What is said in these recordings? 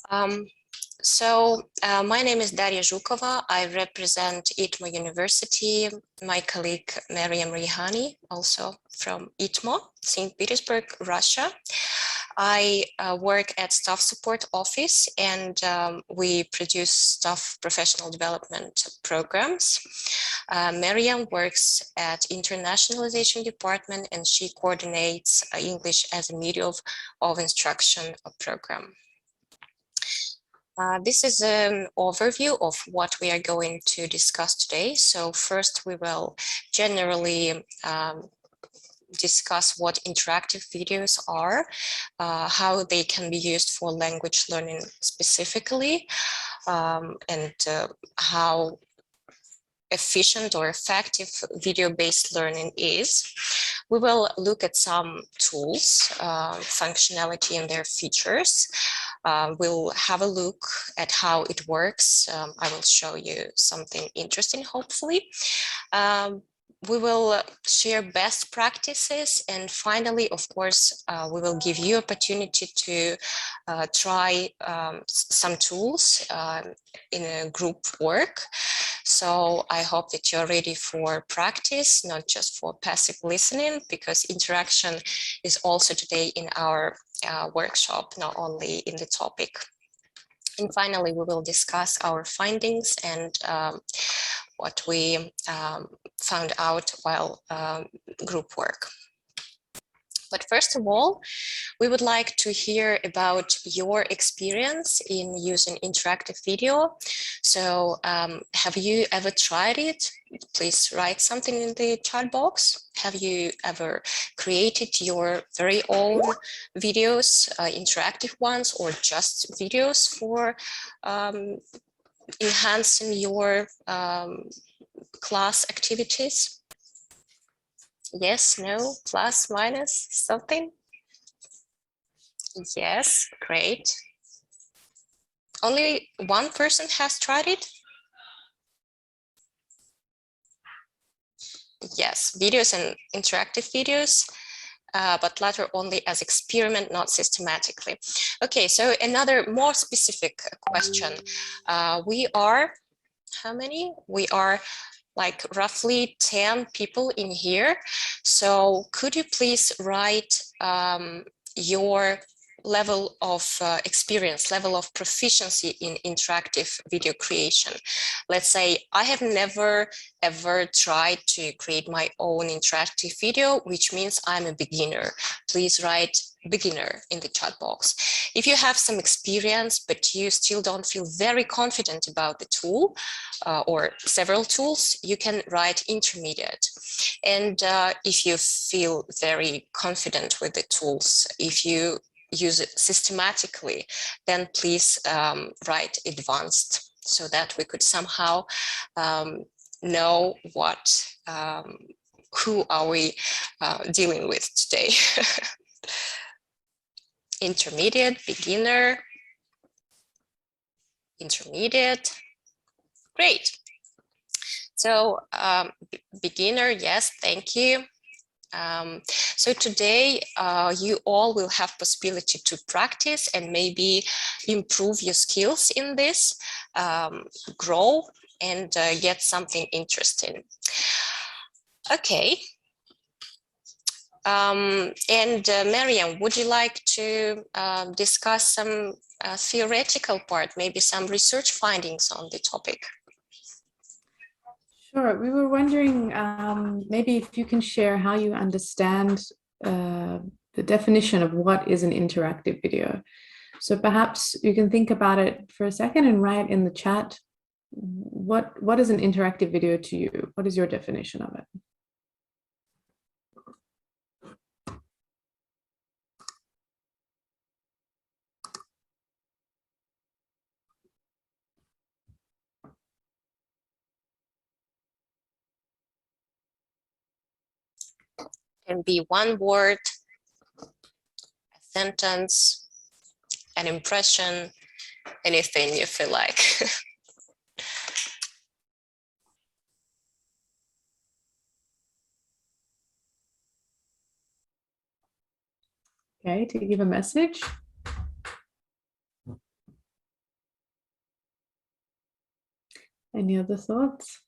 Um, my name is Daria Zhukova. I represent ITMO University. My colleague Maryam Rihani, also from ITMO, St. Petersburg, Russia. I work at Staff Support Office, and we produce staff professional development programs. Maryam works at Internationalization Department, and she coordinates English as a medium of instruction program. This is an overview of what we are going to discuss today. So first we will generally discuss what interactive videos are, how they can be used for language learning specifically, and how efficient or effective video-based learning is. We will look at some tools, functionality and their features. We'll have a look at how it works. I will show you something interesting, hopefully. We will share best practices, and finally, of course, we will give you opportunity to try some tools in a group work. So I hope that you're ready for practice, not just for passive listening, because interaction is also today in our workshop, not only in the topic. And finally, we will discuss our findings and what we found out while group work. But first of all, we would like to hear about your experience in using interactive video. So have you ever tried it? Please write something in the chat box. Have you ever created your very own videos, interactive ones, or just videos for enhancing your class activities? Yes, no, plus, minus, something? Yes, great. Only one person has tried it? Yes, videos and interactive videos, but latter only as experiment, not systematically. Okay, so another more specific question. We are, how many? We are like roughly 10 people in here. So could you please write your level of experience, level of proficiency in interactive video creation? Let's say I have never ever tried to create my own interactive video, which means I'm a beginner. Please write beginner in the chat box. If you have some experience, but you still don't feel very confident about the tool or several tools, you can write intermediate. And if you feel very confident with the tools, if you use it systematically, then please write advanced, so that we could somehow know what, who are we dealing with today. Intermediate, beginner, intermediate, great. So beginner, yes, thank you. So today you all will have possibility to practice and maybe improve your skills in this, grow and get something interesting. Okay. And Maryam, would you like to discuss some theoretical part, maybe some research findings on the topic? Sure. We were wondering maybe if you can share how you understand the definition of what is an interactive video. So perhaps you can think about it for a second and write in the chat, what is an interactive video to you? What is your definition of it? Can be one word, a sentence, an impression, anything you feel like. Okay, to give a message. Any other thoughts?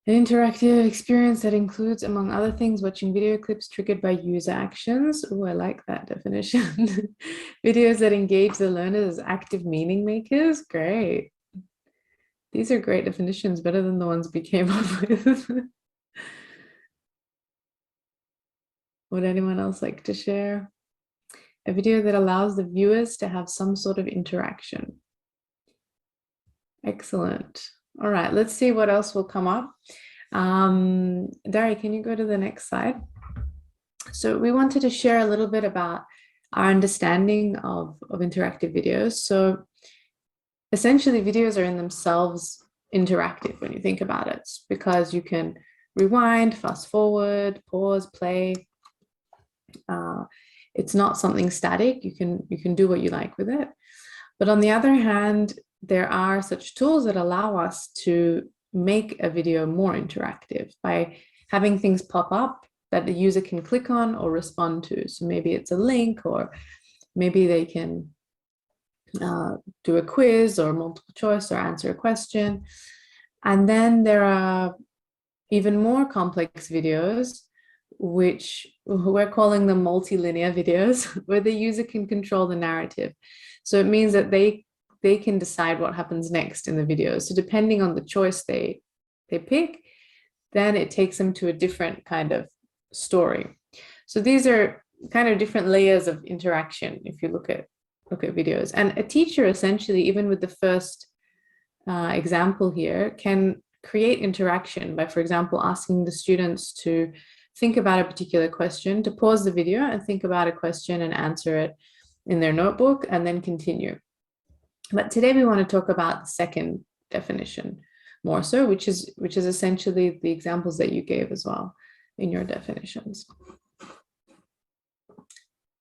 An interactive experience that includes, among other things, watching video clips triggered by user actions. Oh, I like that definition. Videos that engage the learners as active meaning makers. Great. These are great definitions, better than the ones we came up with. Would anyone else like to share? A video that allows the viewers to have some sort of interaction. Excellent. All right, let's see what else will come up. Dari, can you go to the next slide? So we wanted to share a little bit about our understanding of interactive videos. So essentially, videos are in themselves interactive when you think about it, because you can rewind, fast forward, pause, play. It's not something static. You can do what you like with it. But on the other hand, there are such tools that allow us to make a video more interactive by having things pop up that the user can click on or respond to. So maybe it's a link, or maybe they can do a quiz or multiple choice or answer a question. And then there are even more complex videos, which we're calling them multilinear videos, where the user can control the narrative. So it means that they can decide what happens next in the video. So depending on the choice they pick, then it takes them to a different kind of story. So these are kind of different layers of interaction if you look at videos. And a teacher, essentially, even with the first example here, can create interaction by, for example, asking the students to think about a particular question, to pause the video and think about a question and answer it in their notebook, and then continue. But today we want to talk about the second definition more so, which is essentially the examples that you gave as well in your definitions.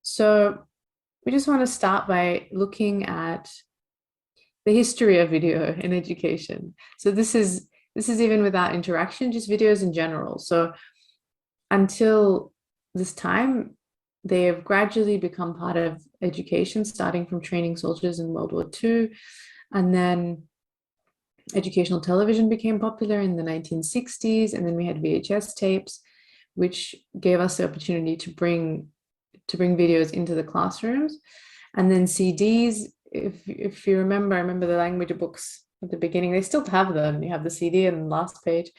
So we just want to start by looking at the history of video in education. So this is even without interaction, just videos in general. So until this time, they have gradually become part of education, starting from training soldiers in World War II. And then educational television became popular in the 1960s. And then we had VHS tapes, which gave us the opportunity to bring videos into the classrooms. And then CDs, if you remember, I remember the language books at the beginning, they still have them. You have the CD and the last page.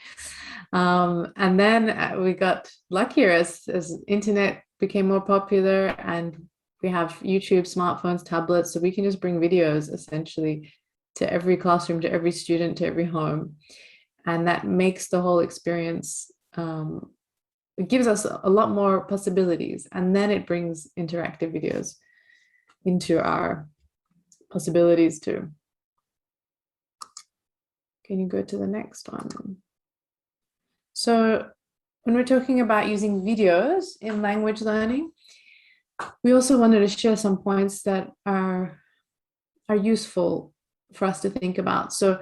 And then we got luckier as internet became more popular, and we have YouTube, smartphones, tablets, so we can just bring videos essentially to every classroom, to every student, to every home. And that makes the whole experience, it gives us a lot more possibilities. And then it brings interactive videos into our possibilities too. Can you go to the next one? So when we're talking about using videos in language learning, we also wanted to share some points that are useful for us to think about. So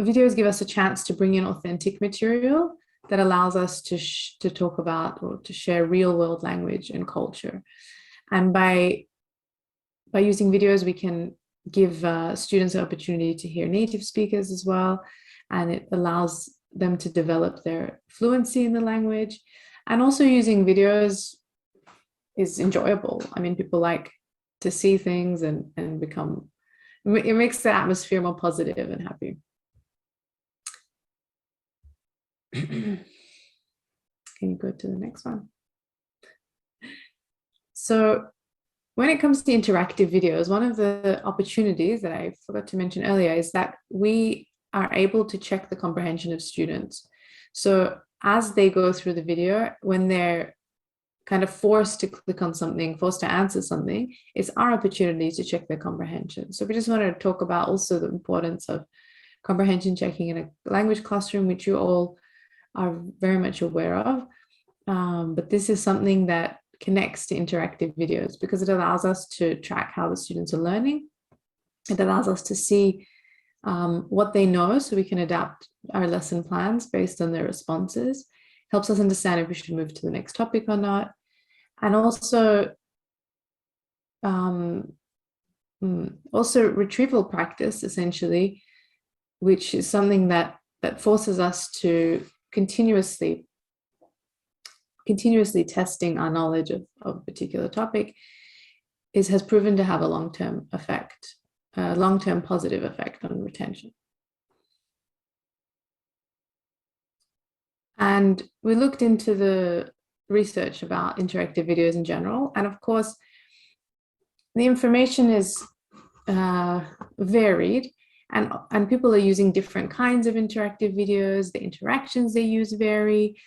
videos give us a chance to bring in authentic material that allows us to talk about or to share real world language and culture. And by using videos, we can give students an opportunity to hear native speakers as well. And it allows them to develop their fluency in the language. And also using videos is enjoyable. I mean, people like to see things and become, it makes the atmosphere more positive and happy. Can you go to the next one? So when it comes to interactive videos, one of the opportunities that I forgot to mention earlier is that we are able to check the comprehension of students. So as they go through the video, when they're kind of forced to click on something, forced to answer something, it's our opportunity to check their comprehension. So we just wanted to talk about also the importance of comprehension checking in a language classroom, which you all are very much aware of. But this is something that connects to interactive videos because it allows us to track how the students are learning. It allows us to see what they know so we can adapt our lesson plans based on their responses. Helps us understand if we should move to the next topic or not. And also Also retrieval practice, essentially, which is something that forces us to continuously testing our knowledge of a particular topic, has proven to have a long-term effect, a long-term positive effect on retention. And we looked into the research about interactive videos in general. And of course, the information is varied, and people are using different kinds of interactive videos. The interactions they use vary,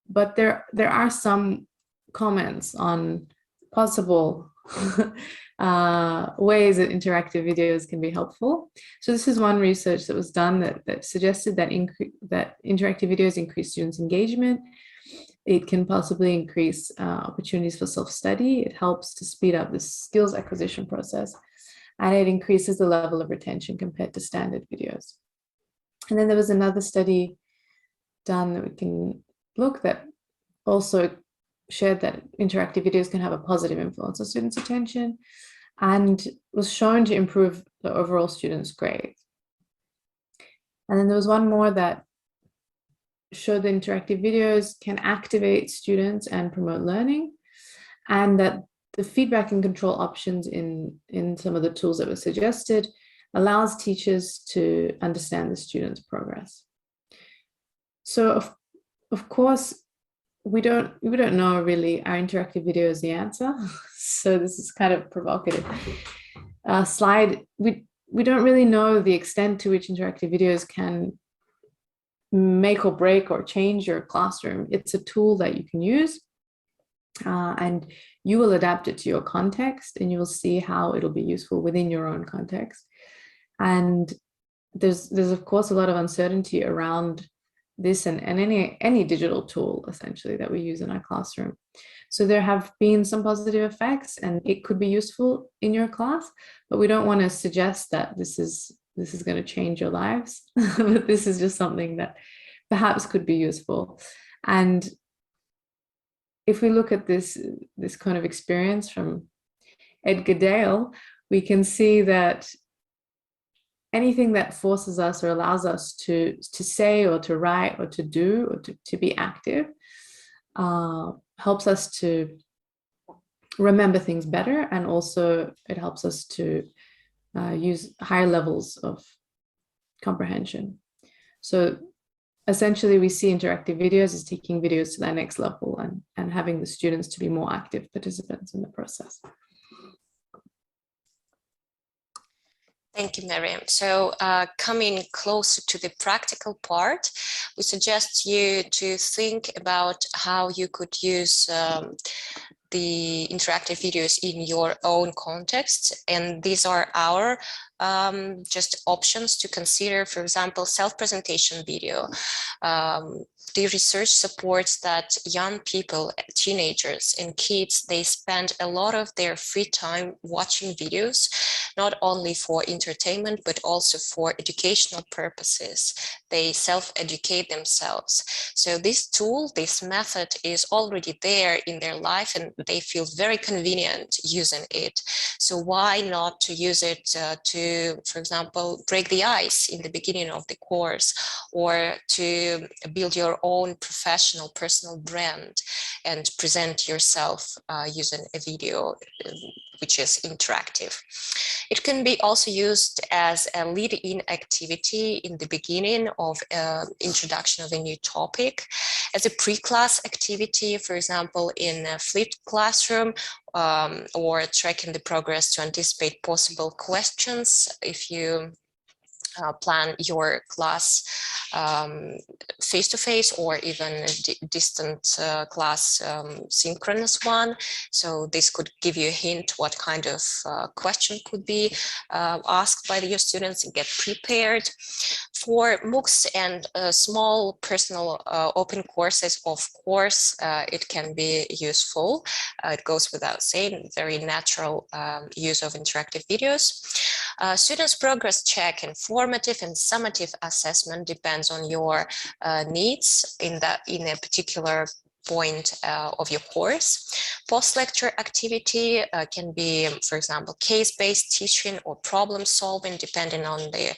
but there are some comments on possible ways that interactive videos can be helpful. So this is one research that was done that suggested that interactive videos increase students' engagement. It can possibly increase opportunities for self-study. It helps to speed up the skills acquisition process, and it increases the level of retention compared to standard videos. And then there was another study done that we can look that also shared that interactive videos can have a positive influence on students' attention, and was shown to improve the overall students' grades. And then there was one more that showed that interactive videos can activate students and promote learning, and that the feedback and control options in some of the tools that were suggested allows teachers to understand the students' progress. So of course, we don't know really are interactive videos the answer. So this is kind of provocative. Slide, we don't really know the extent to which interactive videos can make or break or change your classroom. It's a tool that you can use, and you will adapt it to your context, and you will see how it'll be useful within your own context. And there's of course a lot of uncertainty around this and any digital tool essentially that we use in our classroom. So there have been some positive effects, and it could be useful in your class, but we don't want to suggest that this is going to change your lives. But this is just something that perhaps could be useful. And if we look at this kind of experience from Edgar Dale, we can see that anything that forces us or allows us to say or to write or to do or to be active helps us to remember things better, and also it helps us to use higher levels of comprehension. So essentially we see interactive videos as taking videos to that next level and having the students to be more active participants in the process. Thank you, Miriam. So coming closer to the practical part, we suggest you to think about how you could use the interactive videos in your own context. And these are our just options to consider. For example, self-presentation video. The research supports that young people, teenagers and kids, they spend a lot of their free time watching videos, not only for entertainment, but also for educational purposes. They self-educate themselves. So this tool, this method is already there in their life, and they feel very convenient using it. So why not to use it to, for example, break the ice in the beginning of the course, or to build your own professional personal brand and present yourself using a video which is interactive. It can be also used as a lead-in activity in the beginning of introduction of a new topic, as a pre-class activity, for example, in a flipped classroom, or tracking the progress to anticipate possible questions if you plan your class face-to-face or even a distant class synchronous one. So this could give you a hint what kind of question could be asked by your students and get prepared. For MOOCs and small personal open courses, of course, it can be useful. It goes without saying, very natural use of interactive videos. Students' progress check and formative and summative assessment depends on your needs in a particular point of your course. Post-lecture activity can be, for example, case-based teaching or problem solving, depending on the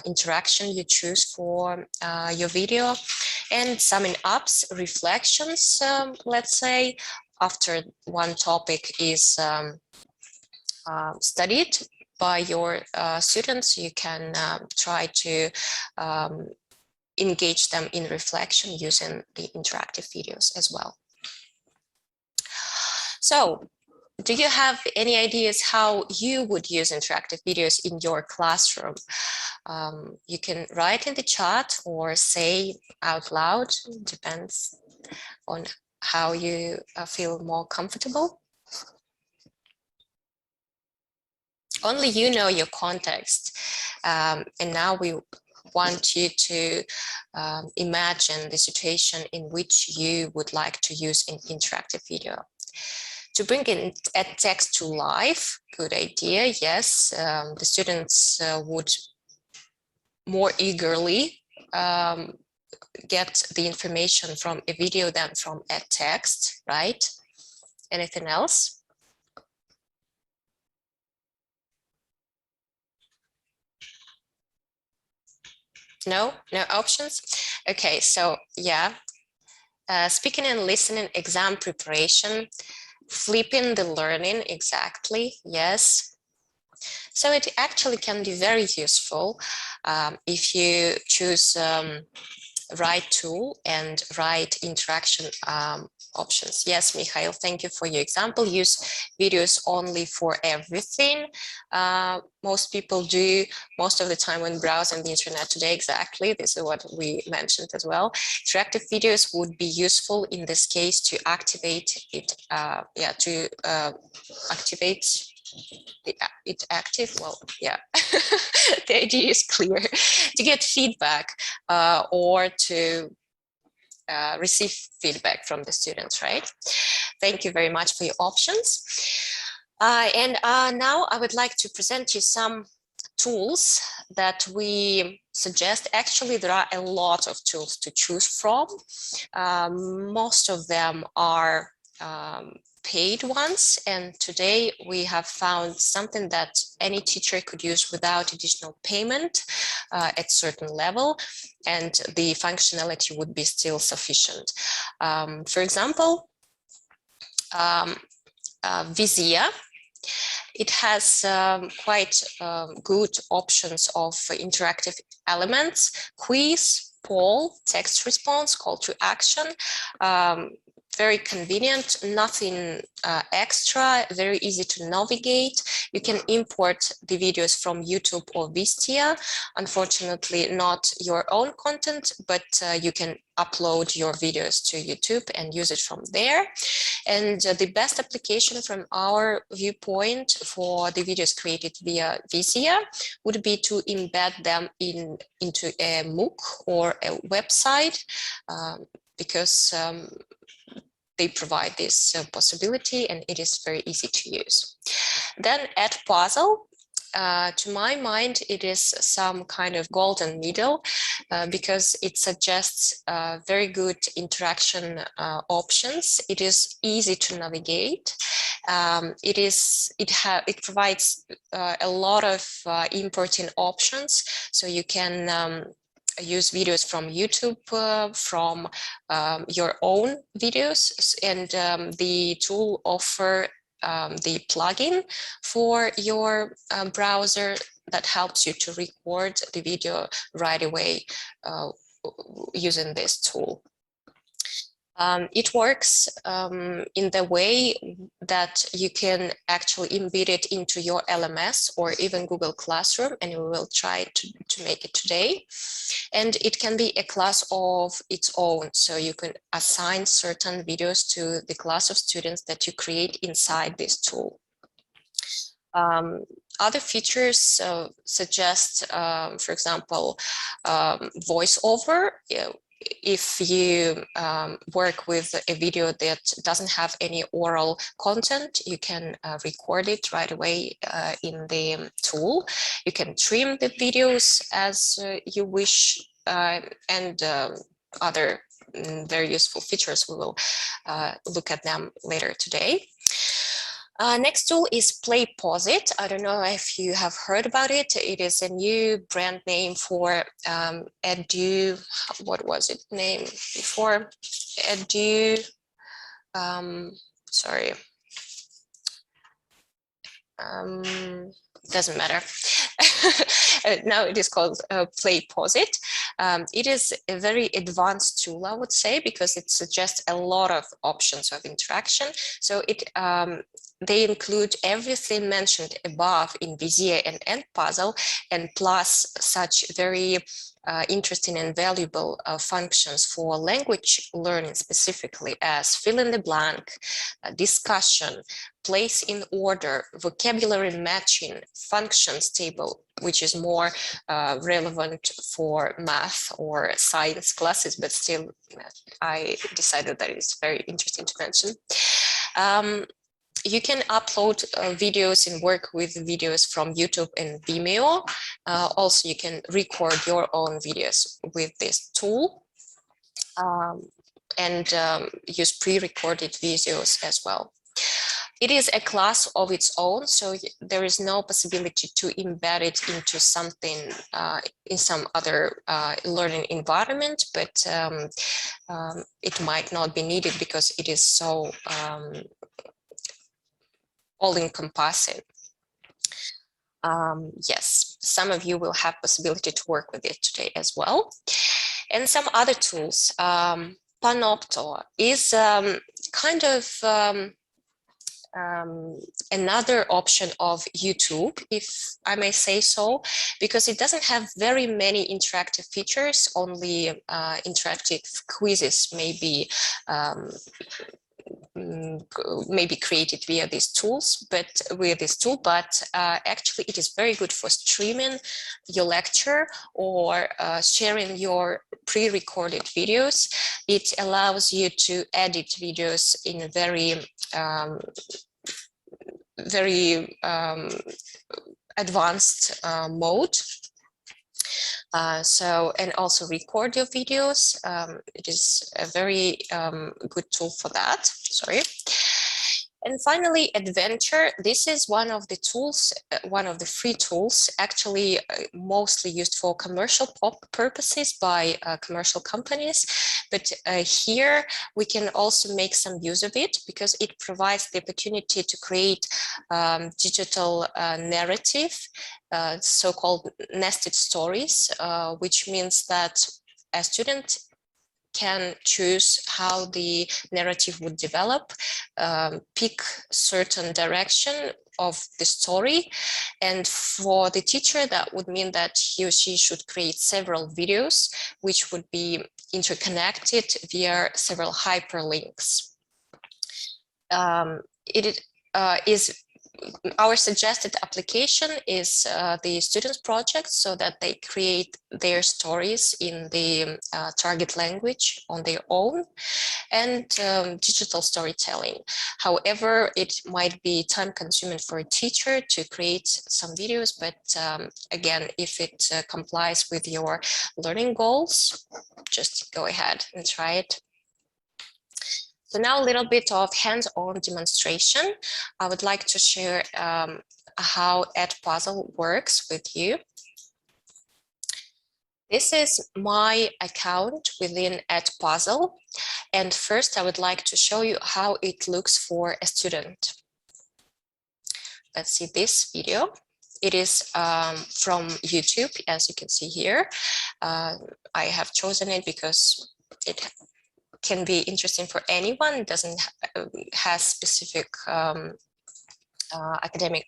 interaction you choose for your video. And summing ups, reflections, let's say, after one topic is studied by your students, you can try to engage them in reflection using the interactive videos as well. So, do you have any ideas how you would use interactive videos in your classroom? You can write in the chat or say out loud, depends on how you feel more comfortable. Only you know your context, and now we want you to imagine the situation in which you would like to use an interactive video. To bring in EdText to life, good idea, yes. The students would more eagerly get the information from a video than from EdText, right? Anything else? No options? Okay, so yeah, speaking and listening, exam preparation, flipping the learning, exactly, yes. So it actually can be very useful if you choose right tool and right interaction options. Yes, Mikhail, thank you for your example. Use videos only for everything. Most people do most of the time when browsing the internet today. Exactly, this is what we mentioned as well. Interactive videos would be useful in this case to activate it. Activate it active. Well, yeah, the idea is clear. To get feedback or to receive feedback from the students, right? Thank you very much for your options. And now I would like to present you some tools that we suggest. Actually, there are a lot of tools to choose from. Most of them are paid ones, and today we have found something that any teacher could use without additional payment at certain level, and the functionality would be still sufficient. For example, Vizia. It has quite good options of interactive elements: quiz, poll, text response, call to action. Very convenient, nothing extra, very easy to navigate. You can import the videos from YouTube or Vistia. Unfortunately, not your own content, but you can upload your videos to YouTube and use it from there. And the best application from our viewpoint for the videos created via Vizia would be to embed them into a MOOC or a website, because they provide this possibility and it is very easy to use. Then EdPuzzle. To my mind, it is some kind of golden middle because it suggests very good interaction options. It is easy to navigate. It provides a lot of importing options, so you can use videos from YouTube, from your own videos, and the tool offer the plugin for your browser that helps you to record the video right away using this tool. It works in the way that you can actually embed it into your LMS or even Google Classroom, and we will try to make it today. And it can be a class of its own, so you can assign certain videos to the class of students that you create inside this tool. Other features suggest, for example, voiceover. If you work with a video that doesn't have any oral content, you can record it right away in the tool. You can trim the videos as you wish, and other very useful features. We will look at them later today. Next tool is PlayPosit. I don't know if you have heard about it. It is a new brand name for Edu. What was it named before? Edu. Sorry. Doesn't matter. Now it is called PlayPosit. It is a very advanced tool, I would say, because it suggests a lot of options of interaction. So they include everything mentioned above in Vizier and EdPuzzle, and plus such very interesting and valuable functions for language learning specifically as fill in the blank, discussion, place in order, vocabulary matching, functions table, which is more relevant for math or science classes, but still I decided that it's very interesting to mention. You can upload videos and work with videos from YouTube and Vimeo. Also, you can record your own videos with this tool and use pre-recorded videos as well. It is a class of its own, so there is no possibility to embed it into something in some other learning environment, but it might not be needed because it is so all-encompassing. Yes, some of you will have possibility to work with it today as well. And some other tools. Panopto is kind of another option of YouTube, if I may say so, because it doesn't have very many interactive features, only interactive quizzes may be created via these tools, but actually it is very good for streaming your lecture or sharing your pre-recorded videos. It allows you to edit videos in a very advanced mode. And also record your videos. It is a very good tool for that. Sorry. And finally, Adventure. This is one of the tools, one of the free tools, actually mostly used for commercial purposes by commercial companies. But here we can also make some use of it because it provides the opportunity to create digital narrative, so-called nested stories, which means that a student can choose how the narrative would develop, pick certain direction of the story. And for the teacher, that would mean that he or she should create several videos, which would be interconnected via several hyperlinks. Our suggested application is the students' project, so that they create their stories in the target language on their own, and digital storytelling. However, it might be time-consuming for a teacher to create some videos, but again, if it complies with your learning goals, just go ahead and try it. So now a little bit of hands-on demonstration. I would like to share how EdPuzzle works with you. This is my account within EdPuzzle. And first I would like to show you how it looks for a student. Let's see this video. It is from YouTube, as you can see here. I have chosen it because it can be interesting for anyone. It doesn't have specific academic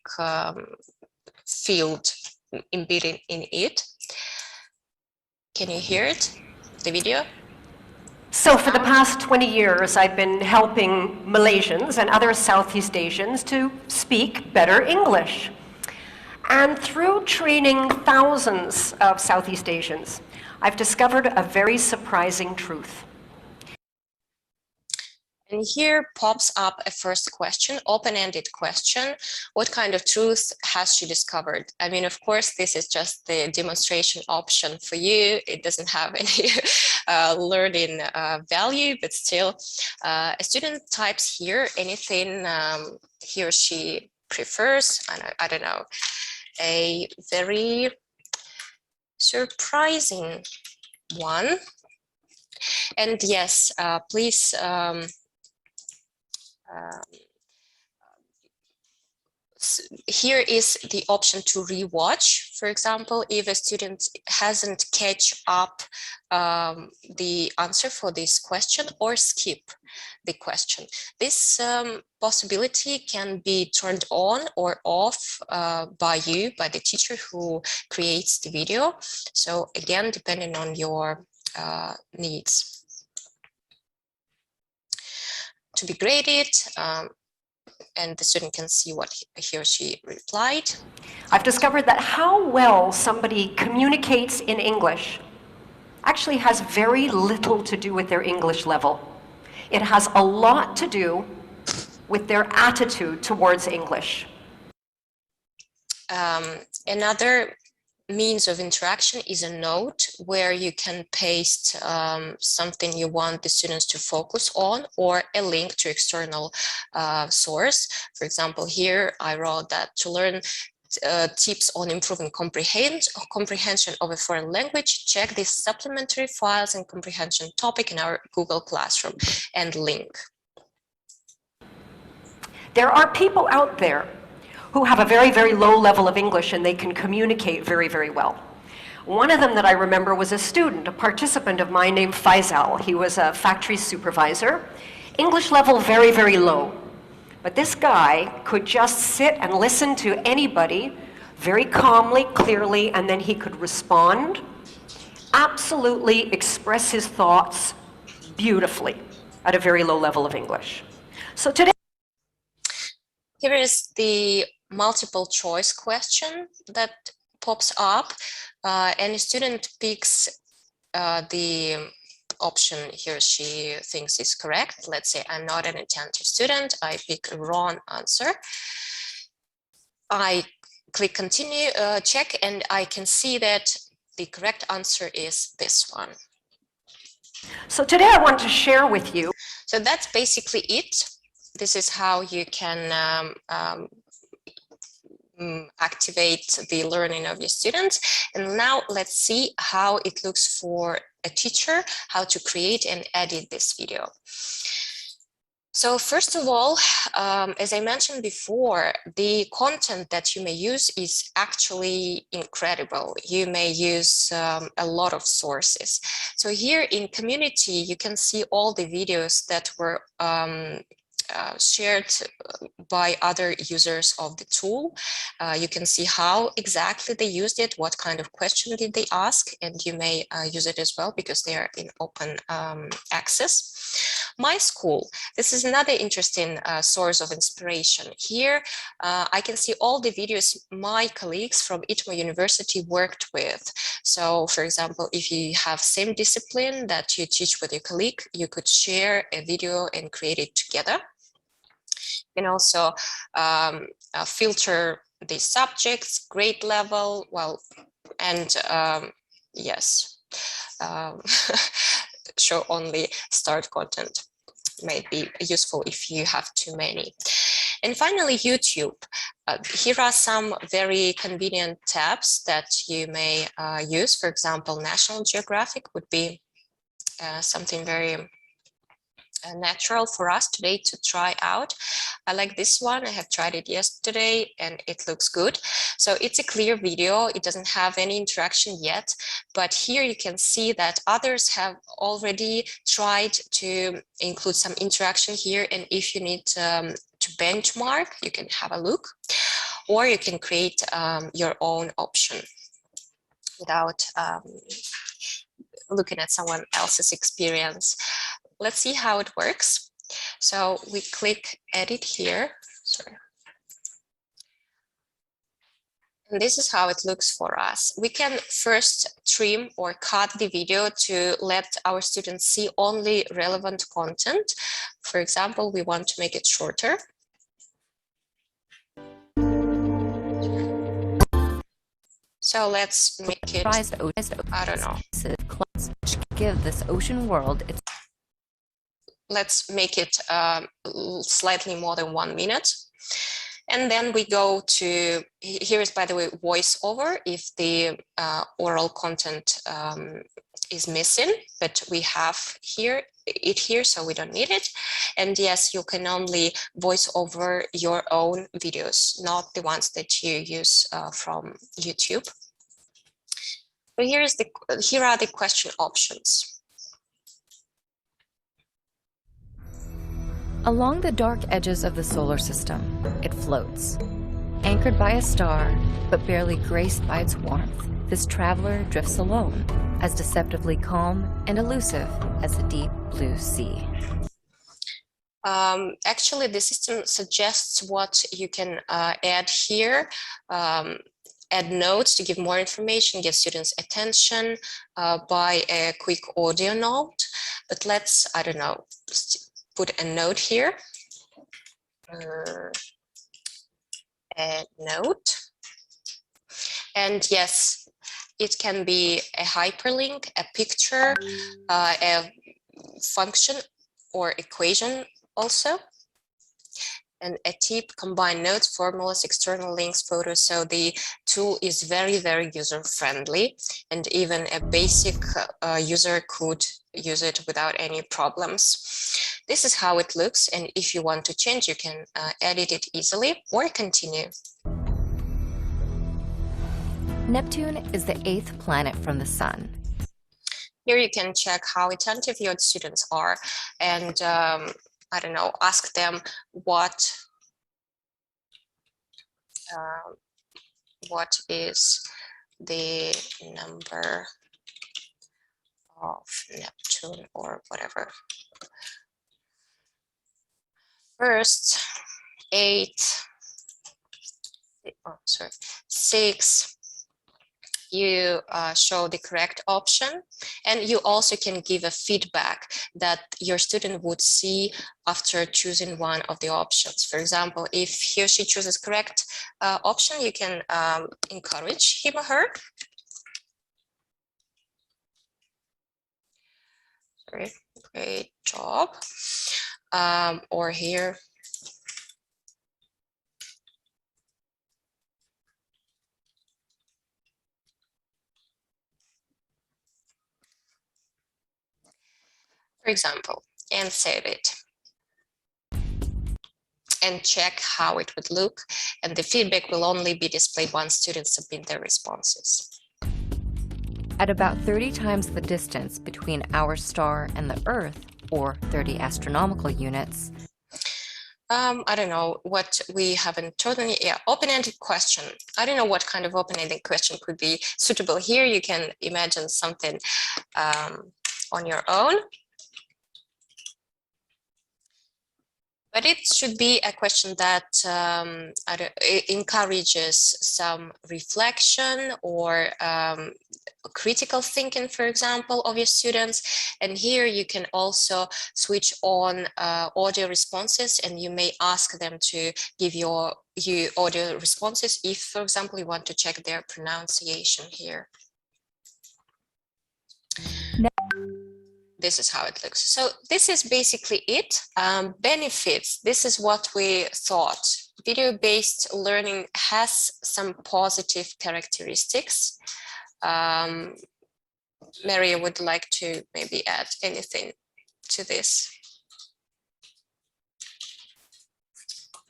field embedded in it. Can you hear it, the video? So for the past 20 years, I've been helping Malaysians and other Southeast Asians to speak better English. And through training thousands of Southeast Asians, I've discovered a very surprising truth. And here pops up a first question, open-ended question. What kind of truth has she discovered? I mean, of course, this is just the demonstration option for you. It doesn't have any learning value, but still, a student types here anything he or she prefers. I don't know, a very surprising one. And yes, please here is the option to rewatch. For example, if a student hasn't catch up the answer for this question or skip the question. This possibility can be turned on or off by you, by the teacher who creates the video. So again, depending on your needs. To be graded, and the student can see what he or she replied. I've discovered that how well somebody communicates in English actually has very little to do with their English level. It has a lot to do with their attitude towards English. Another means of interaction is a note where you can paste something you want the students to focus on, or a link to external source. For example, here I wrote that to learn tips on improving comprehension of a foreign language, check these supplementary files and comprehension topic in our Google Classroom, and link. There are people out there who have a very, very low level of English and they can communicate very, very well. One of them that I remember was a student, a participant of mine named Faisal. He was a factory supervisor. English level very, very low. But this guy could just sit and listen to anybody very calmly, clearly, and then he could respond, absolutely express his thoughts beautifully at a very low level of English. So today, here is the multiple choice question that pops up. And a student picks the option he or she thinks is correct. Let's say I'm not an attentive student. I pick a wrong answer. I click continue, check, and I can see that the correct answer is this one. So today I want to share with you. So that's basically it. This is how you can activate the learning of your students. And now let's see how it looks for a teacher, how to create and edit this video. So first of all, as I mentioned before, the content that you may use is actually incredible. You may use a lot of sources. So here in community, you can see all the videos that were shared by other users of the tool. You can see how exactly they used it, what kind of question did they ask, and you may use it as well because they are in open access. My school, this is another interesting source of inspiration. Here I can see all the videos my colleagues from ITMO University worked with. So for example, if you have same discipline that you teach with your colleague, you could share a video and create it together. You can also filter the subjects, grade level, well, and yes, show only start content. Might be useful if you have too many. And finally, YouTube. Here are some very convenient tabs that you may use. For example, National Geographic would be something very natural for us today to try out. I like this one. I have tried it yesterday and it looks good. So it's a clear video. It doesn't have any interaction yet, but here you can see that others have already tried to include some interaction here. And if you need to benchmark, you can have a look, or you can create your own option without looking at someone else's experience. Let's see how it works. So we click edit here. Sorry. And this is how it looks for us. We can first trim or cut the video to let our students see only relevant content. For example, we want to make it shorter. So let's make it, I don't know. Give this ocean world its. Let's make it slightly more than 1 minute. And then we go to, here is, by the way, voiceover if the oral content is missing, but we have it here, so we don't need it. And yes, you can only voice over your own videos, not the ones that you use from YouTube. So here are the question options. Along the dark edges of the solar system, it floats. Anchored by a star, but barely graced by its warmth, this traveler drifts alone, as deceptively calm and elusive as the deep blue sea. Actually, the system suggests what you can add here. Add notes to give more information, give students attention by a quick audio note. But let's, I don't know, put a note here. A note. And yes, it can be a hyperlink, a picture, a function or equation also. And a tip, combine notes, formulas, external links, photos. So the tool is very, very user-friendly, and even a basic user could use it without any problems. This is how it looks, and if you want to change, you can edit it easily or continue. Neptune is the 8th planet from the Sun. Here you can check how attentive your students are, and I don't know, ask them what is the number of Neptune or whatever. First, 6. You show the correct option, and you also can give a feedback that your student would see after choosing one of the options. For example, if he or she chooses correct option, you can encourage him or her. Sorry, great job. Or here, for example, and save it. And check how it would look. And the feedback will only be displayed once students submit their responses. At about 30 times the distance between our star and the Earth, or 30 astronomical units. I don't know what we haven't totally, open-ended question. I don't know what kind of open-ended question could be suitable here. You can imagine something on your own. But it should be a question that encourages some reflection or critical thinking, for example, of your students. And here you can also switch on audio responses, and you may ask them to give you audio responses if, for example, you want to check their pronunciation here. This is how it looks. So this is basically it. Benefits, this is what we thought. Video-based learning has some positive characteristics. Maria would like to maybe add anything to this.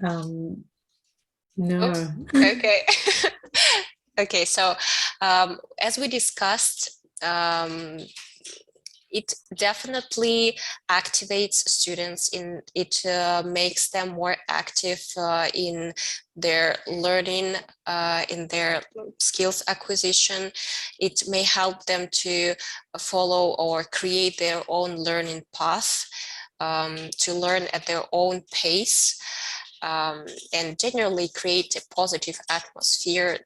No. Oops. Okay. Okay, so as we discussed, it definitely activates students it makes them more active in their learning, in their skills acquisition. It may help them to follow or create their own learning path, to learn at their own pace, and generally create a positive atmosphere.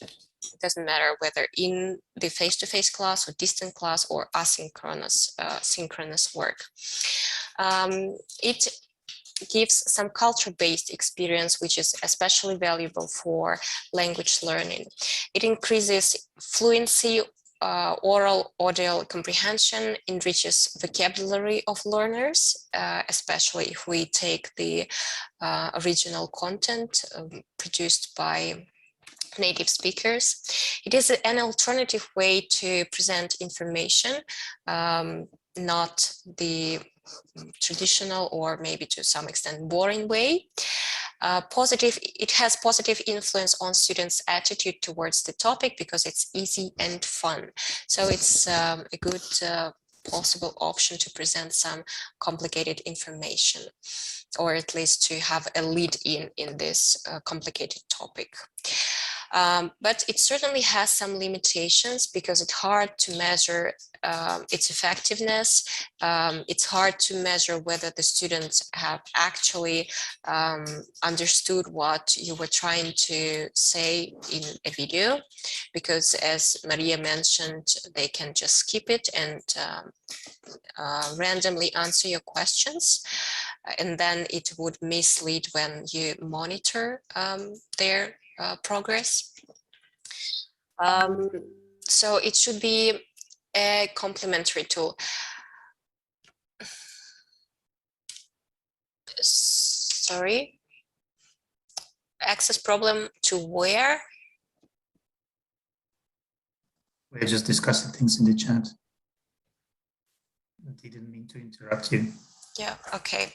It doesn't matter whether in the face-to-face class or distant class or asynchronous synchronous work. It gives some culture-based experience, which is especially valuable for language learning. It increases fluency, oral, audio comprehension, enriches vocabulary of learners, especially if we take the original content produced by native speakers. It is an alternative way to present information, not the traditional or maybe to some extent boring way. It has positive influence on students' attitude towards the topic because it's easy and fun. So it's a good possible option to present some complicated information, or at least to have a lead in this complicated topic. But it certainly has some limitations because it's hard to measure its effectiveness. It's hard to measure whether the students have actually understood what you were trying to say in a video, because as Maria mentioned, they can just skip it and randomly answer your questions, and then it would mislead when you monitor their progress. So it should be a complementary tool. Sorry, access problem to where? We're just discussing things in the chat. Didn't mean to interrupt you. Yeah, okay.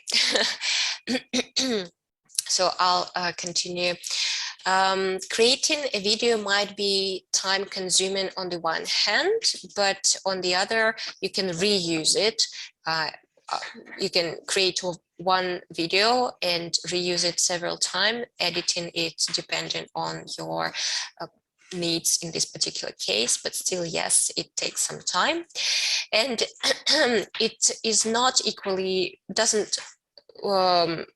So I'll continue. Creating a video might be time consuming on the one hand, but on the other, you can reuse it. You can create one video and reuse it several times, editing it depending on your needs in this particular case, but still, yes, it takes some time. And it is not equally, doesn't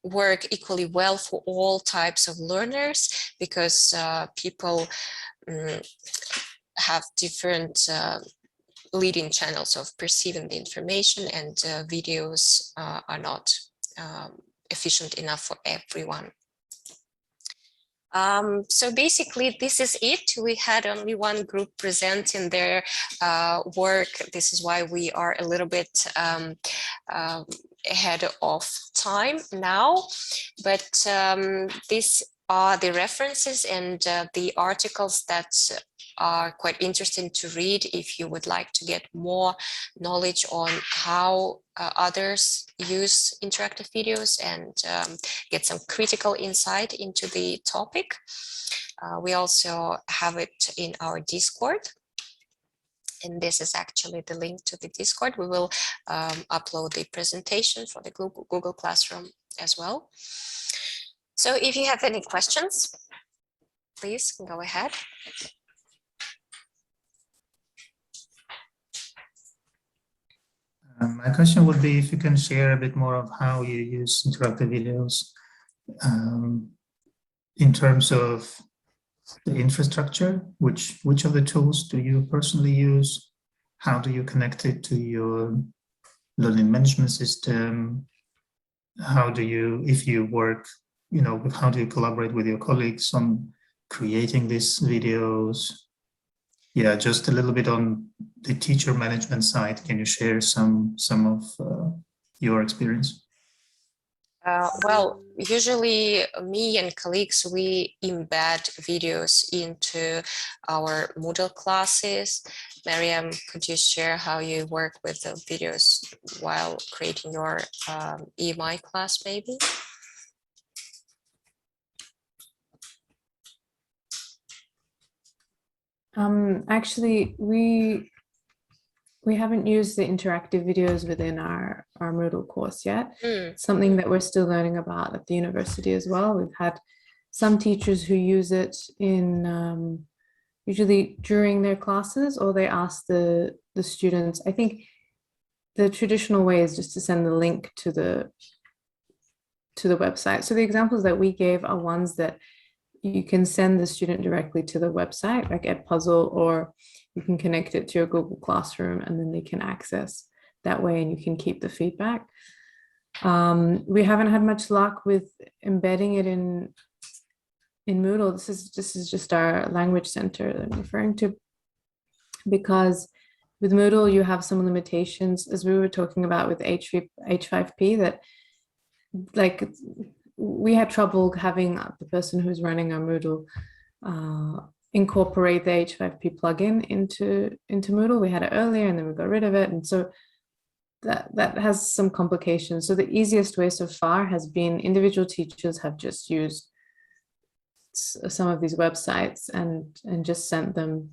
work equally well for all types of learners, because people have different leading channels of perceiving the information, and videos are not efficient enough for everyone. So basically, this is it. We had only one group presenting their work. This is why we are a little bit ahead of time now. But these are the references and the articles that are quite interesting to read if you would like to get more knowledge on how others use interactive videos and get some critical insight into the topic. We also have it in our Discord. And this is actually the link to the Discord. We will upload the presentation for the Google Classroom as well. So if you have any questions, please go ahead. My question would be if you can share a bit more of how you use interactive videos in terms of the infrastructure. Which of the tools do you personally use? How do you connect it to your learning management system? How do you, if you work, you know, how do you collaborate with your colleagues on creating these videos? Yeah, just a little bit on the teacher management side. Can you share some of your experience? Well, usually me and colleagues, we embed videos into our Moodle classes. Miriam, could you share how you work with the videos while creating your EMI class, maybe? Actually, we haven't used the interactive videos within our Moodle course yet. Something that we're still learning about at the university as well. We've had some teachers who use it in usually during their classes, or they ask the students. I think the traditional way is just to send the link to the website. So the examples that we gave are ones that you can send the student directly to the website, like EdPuzzle, or you can connect it to your Google Classroom and then they can access that way and you can keep the feedback. We haven't had much luck with embedding it in Moodle. This is just our language center that I'm referring to, because with Moodle you have some limitations, as we were talking about with H5P, that like we had trouble having the person who's running our Moodle incorporate the H5P plugin into Moodle. We had it earlier and then we got rid of it, and so that has some complications. So the easiest way so far has been individual teachers have just used some of these websites and just sent the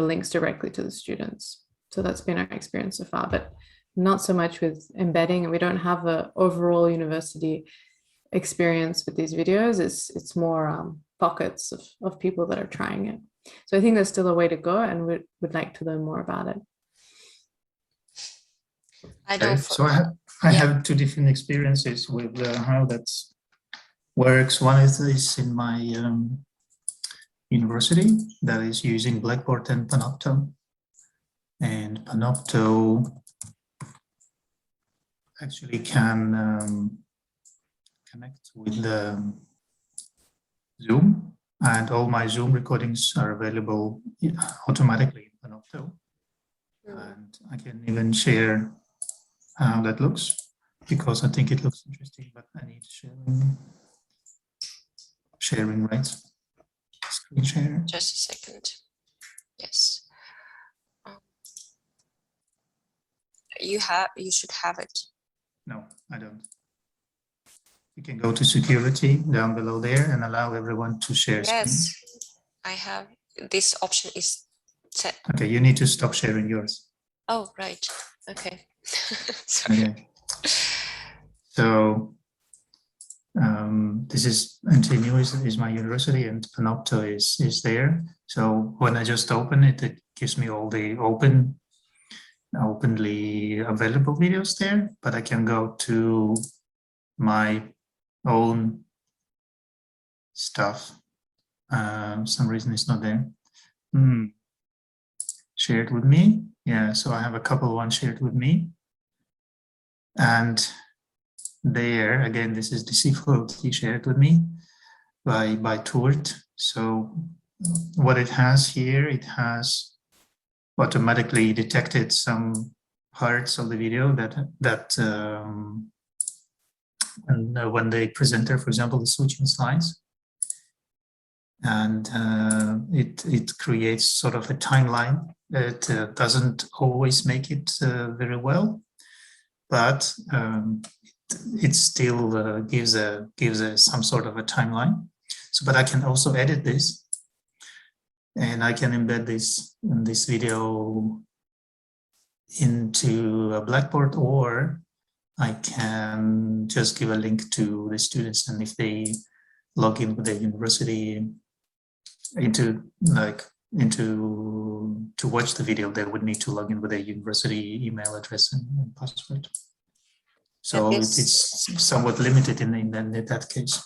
links directly to the students. So that's been our experience so far, but not so much with embedding, and we don't have an overall university experience with these videos. It's more pockets of people that are trying it. So I think there's still a way to go, and we'd like to learn more about it. So I have two different experiences with how that works. One is in my university that is using Blackboard and Panopto. And Panopto actually can connect with the Zoom, and all my Zoom recordings are available automatically in Panopto. And I can even share how that looks, because I think it looks interesting, but I need sharing rights. Screen share. Just a second. Yes. You should have it. No, I don't. You can go to security down below there and allow everyone to share screen. Yes, I have. This option is set. Okay, you need to stop sharing yours. Oh, right. Okay. Sorry. Okay. So this is NTNU is my university, and Panopto is there. So when I just open it, it gives me all the openly available videos there, but I can go to my own stuff. Some reason it's not there. Shared with me. Yeah, so I have a couple ones shared with me. And there, again, this is DC4LT shared with me by Tourt. So what it has here, it has automatically detected some parts of the video that and when the presenter, for example, is switching slides, and it creates sort of a timeline. It doesn't always make it very well, but it still gives some sort of a timeline. So, but I can also edit this, and I can embed this video into a Blackboard, or I can just give a link to the students, and if they log in with their university to watch the video, they would need to log in with their university email address and password. So it's somewhat limited in that case.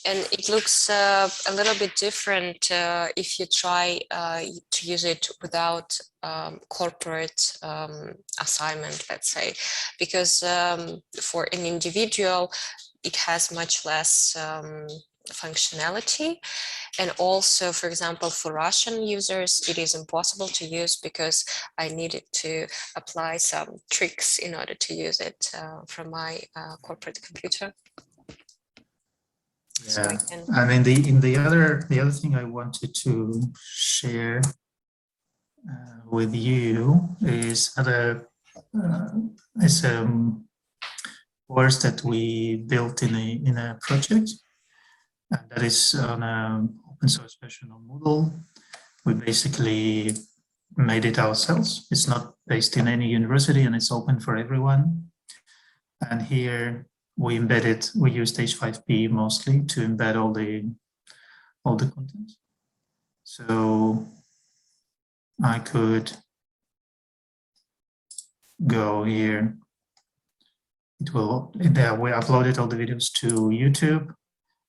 And it looks a little bit different if you try to use it without corporate assignment, let's say, because for an individual, it has much less functionality. And also, for example, for Russian users, it is impossible to use because I needed to apply some tricks in order to use it from my corporate computer. Yeah, I mean the other thing I wanted to share with you is a course that we built in a project, and that is on an open source version of Moodle. We basically made it ourselves. It's not based in any university, and it's open for everyone. And here we used H5P mostly to embed all the content. So I could go here. We uploaded all the videos to YouTube,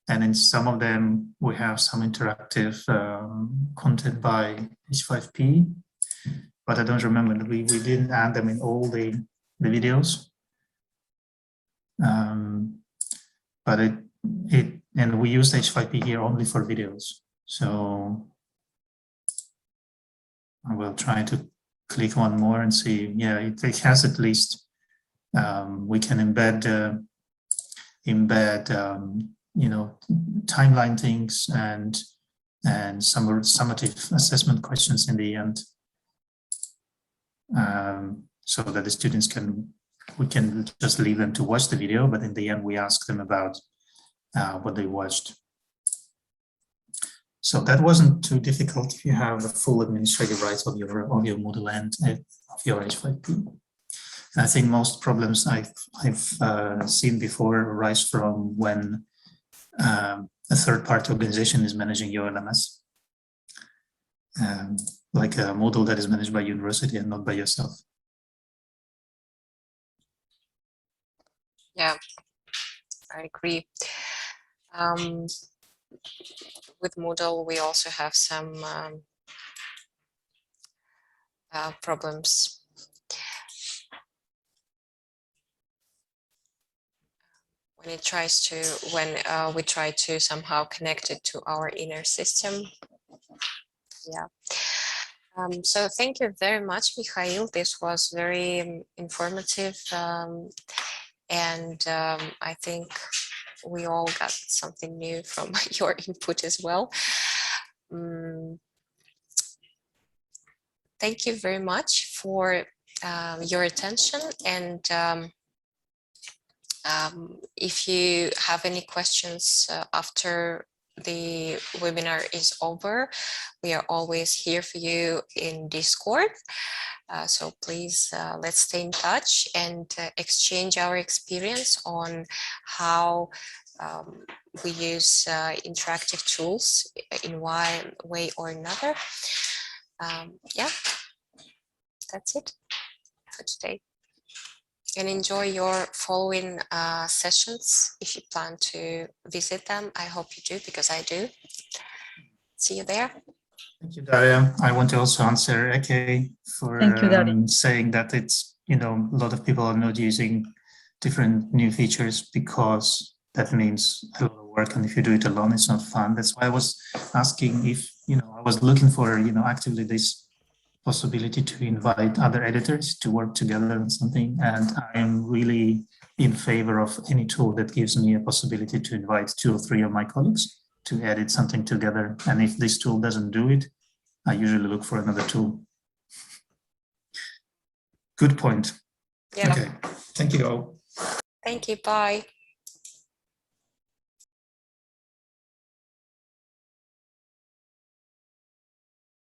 and in some of them we have some interactive content by H5P, but I don't remember. We didn't add them in all the videos. But and we use H5P here only for videos. So I will try to click one more and see. Yeah, it has at least, we can embed you know, timeline things and some summative assessment questions in the end, so that the students we can just leave them to watch the video, but in the end we ask them about what they watched. So that wasn't too difficult if you have the full administrative rights of your Moodle and of your H5P. And I think most problems I've seen before arise from when a third-party organization is managing your LMS, like a Moodle that is managed by university and not by yourself. Yeah, I agree. With Moodle, we also have some problems. When we try to somehow connect it to our inner system. Yeah. So thank you very much, Mikhail. This was very informative, and I think we all got something new from your input as well. Thank you very much for your attention, and if you have any questions after the webinar is over, we are always here for you in Discord. So please, let's stay in touch and exchange our experience on how we use interactive tools in one way or another. Yeah, that's it for today. And enjoy your following sessions if you plan to visit them. I hope you do, because I do. See you there. Thank you, Daria. I want to also answer Eke for saying that it's, you know, a lot of people are not using different new features because that means a lot of work, and if you do it alone, it's not fun. That's why I was asking if, you know, I was looking for, you know, actively this possibility to invite other editors to work together on something, and I am really in favor of any tool that gives me a possibility to invite 2 or 3 of my colleagues to edit something together. And if this tool doesn't do it, I usually look for another tool. Good point. Yeah. Okay, thank you all. Thank you, bye.